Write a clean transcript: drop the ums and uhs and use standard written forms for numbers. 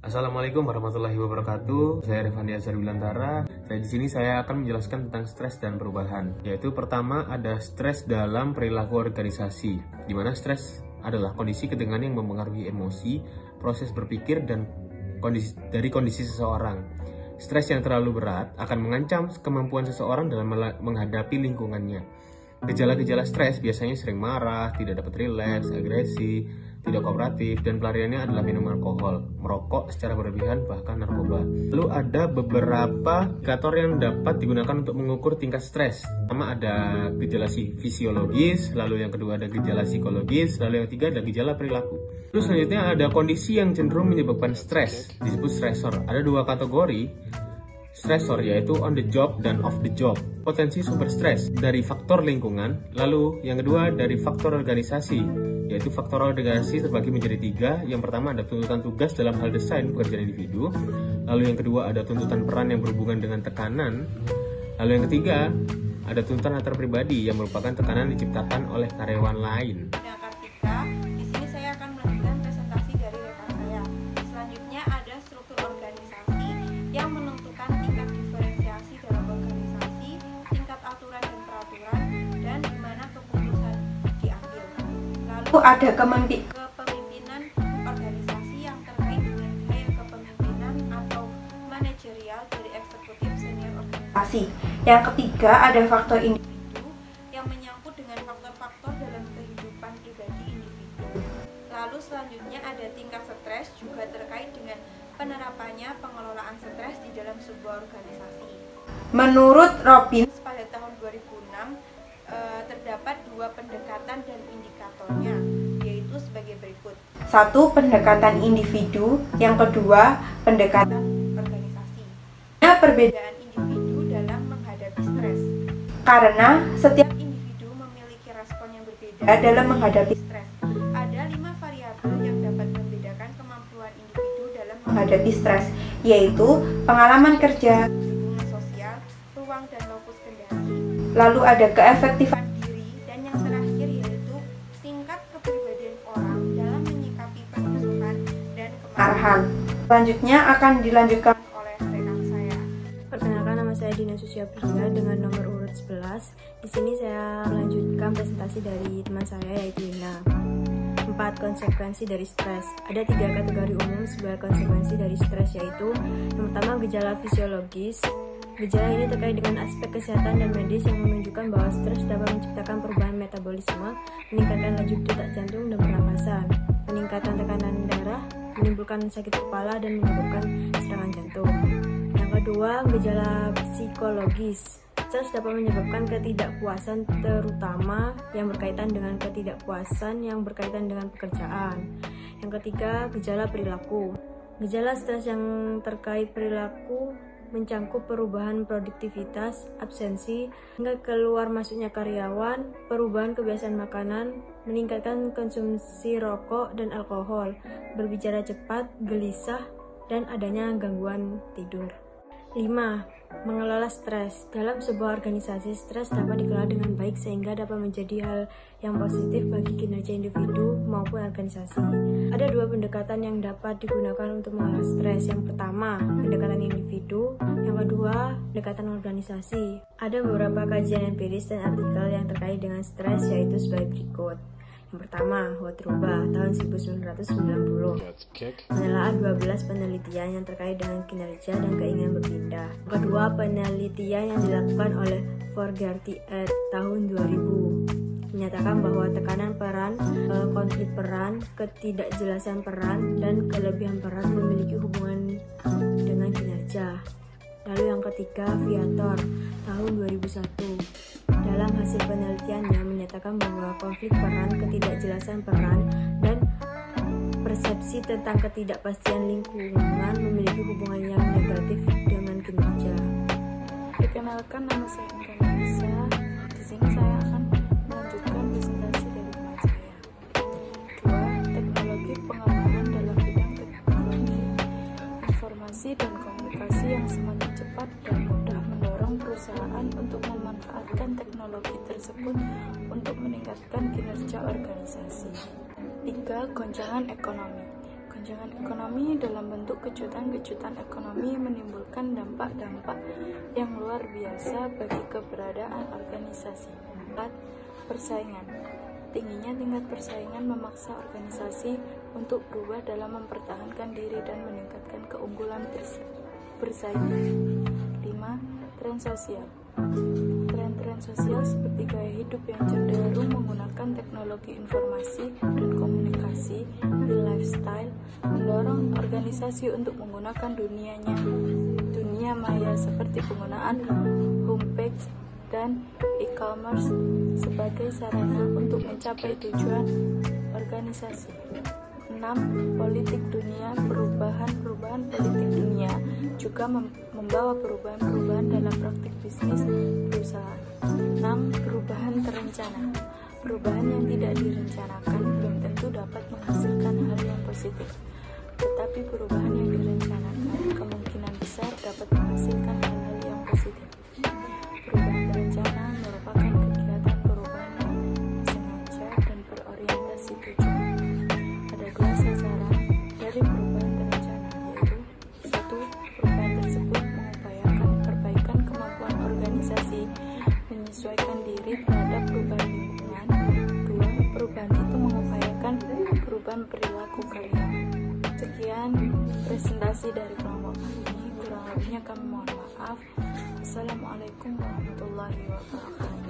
Assalamualaikum warahmatullahi wabarakatuh. Saya Revandi Azhar Wilantara. Di sini saya akan menjelaskan tentang stres dan perubahan. Yaitu pertama ada stres dalam perilaku organisasi, di mana stres adalah kondisi ketegangan yang mempengaruhi emosi, proses berpikir dan kondisi seseorang. Stres yang terlalu berat akan mengancam kemampuan seseorang dalam menghadapi lingkungannya. Gejala-gejala stres biasanya sering marah, tidak dapat rileks, agresi, tidak kooperatif, dan pelariannya adalah minum alkohol, merokok secara berlebihan, bahkan narkoba. Lalu ada beberapa indikator yang dapat digunakan untuk mengukur tingkat stres. Pertama ada gejala fisiologis, lalu yang kedua ada gejala psikologis, lalu yang ketiga ada gejala perilaku. Terus selanjutnya ada kondisi yang cenderung menyebabkan stres, disebut stresor. Ada dua kategori stresor, yaitu on the job dan off the job. Potensi sumber stres dari faktor lingkungan, lalu yang kedua dari faktor organisasi, yaitu faktor organisasi terbagi menjadi tiga. Yang pertama ada tuntutan tugas dalam hal desain pekerjaan individu, lalu yang kedua ada tuntutan peran yang berhubungan dengan tekanan, lalu yang ketiga ada tuntutan antar pribadi yang merupakan tekanan diciptakan oleh karyawan lain. Di sini saya akan melanjutkan presentasi dari rekan saya. Selanjutnya ada struktur organisasi yang menentukan tingkat diferensiasi dalam organisasi, tingkat aturan dan peraturan, dan di mana keputusan diambil. Lalu ada kepemimpinan organisasi yang terkait dengan gaya kepemimpinan atau manajerial dari eksekutif senior organisasi. Yang ketiga ada faktor individu yang menyangkut dengan faktor-faktor dalam kehidupan pribadi individu. Lalu selanjutnya ada tingkat stres juga terkait dengan penerapannya pengelolaan stres di dalam sebuah organisasi. Menurut Robbins pada tahun 2006 terdapat dua pendekatan dan indikatornya, yaitu sebagai berikut. Satu, pendekatan individu, yang kedua, pendekatan organisasi. Nah, perbedaan individu dalam menghadapi stres. Karena setiap individu memiliki respon yang berbeda dalam menghadapi stres. Ada 5 variabel yang dapat membedakan kemampuan individu dalam menghadapi stres, yaitu pengalaman kerja, lingkungan sosial, ruang dan lokus kendali. Lalu ada keefektifan diri, dan yang terakhir yaitu tingkat kepribadian orang dalam menyikapi permusuhan dan kemarahan. Selanjutnya akan dilanjutkan oleh rekan saya. Perkenalkan, nama saya Dina Susiapria dengan nomor urut 11. Di sini saya melanjutkan presentasi dari teman saya yaitu Lina. 4 konsekuensi dari stres. Ada 3 kategori umum sebagai konsekuensi dari stres, yaitu yang pertama gejala fisiologis. Gejala ini terkait dengan aspek kesehatan dan medis yang menunjukkan bahwa stres dapat menciptakan perubahan metabolisme, meningkatkan laju detak jantung dan pernapasan, peningkatan tekanan darah, menimbulkan sakit kepala dan menyebabkan serangan jantung. Yang kedua, gejala psikologis. Stres dapat menyebabkan ketidakpuasan, terutama yang berkaitan dengan ketidakpuasan yang berkaitan dengan pekerjaan. Yang ketiga, gejala perilaku. Gejala stres yang terkait perilaku mencangkup perubahan produktivitas, absensi, hingga keluar masuknya karyawan, perubahan kebiasaan makanan, meningkatkan konsumsi rokok dan alkohol, berbicara cepat, gelisah, dan adanya gangguan tidur. 5. Mengelola stres. Dalam sebuah organisasi, stres dapat dikelola dengan baik sehingga dapat menjadi hal yang positif bagi kinerja individu maupun organisasi. Ada 2 pendekatan yang dapat digunakan untuk mengelola stres. Yang pertama, pendekatan individu. Yang kedua, pendekatan organisasi. Ada beberapa kajian empiris dan artikel yang terkait dengan stres, yaitu sebagai berikut. Yang pertama, Hotruba tahun 1990 menelaah 12 penelitian yang terkait dengan kinerja dan keinginan berpindah. Yang kedua, penelitian yang dilakukan oleh Fogarty et tahun 2000 menyatakan bahwa tekanan peran, konflik peran, ketidakjelasan peran, dan kelebihan peran memiliki hubungan dengan kinerja. Lalu yang ketiga, Viator tahun 2001 dalam hasil penelitiannya menyatakan bahwa konflik peran, ketidakjelasan peran, dan persepsi tentang ketidakpastian lingkungan memiliki hubungan yang negatif dengan kinerja. Perkenalkan, nama saya Indonesia. Di sini saya akan melanjutkan presentasi dari teman saya. 2. Teknologi pengembangan dalam bidang teknologi informasi dan komunikasi yang semakin cepat dan mudah mendorong perusahaan untuk memanfaatkan teknologi tersebut untuk meningkatkan kinerja organisasi. 3. Goncangan ekonomi. Goncangan ekonomi dalam bentuk kejutan-kejutan ekonomi menimbulkan dampak-dampak yang luar biasa bagi keberadaan organisasi. 4. Persaingan. Tingginya tingkat persaingan memaksa organisasi untuk berubah dalam mempertahankan diri dan meningkatkan keunggulan bersaing. 5. Tren sosial. Tren-tren sosial seperti gaya hidup yang cenderung menggunakan teknologi informasi dan komunikasi di lifestyle mendorong organisasi untuk menggunakan dunia maya seperti penggunaan homepage dan e-commerce sebagai sarana untuk mencapai tujuan organisasi. 6. Politik dunia. Perubahan politik dunia juga membawa perubahan dalam praktik bisnis perusahaan. 6. Perubahan terencana. Perubahan yang tidak direncanakan belum tentu dapat menghasilkan hal yang positif, tetapi perubahan yang direncanakan kemungkinan besar dapat menghasilkan hal-hal yang positif. Perubahan terencana merupakan kegiatan perubahan yang sengaja dan berorientasi tujuan. Ada 2 sasaran dari perubahan terencana, yaitu 1. Perubahan tersebut mengupayakan perbaikan kemampuan organisasi menyesuaikan diri terhadap perubahan lingkungan. 2. Perubahan itu mengupayakan perubahan perilaku karyawan. Sekian presentasi dari kelompok kami, kurang lebihnya kami mohon maaf. Assalamualaikum warahmatullahi wabarakatuh.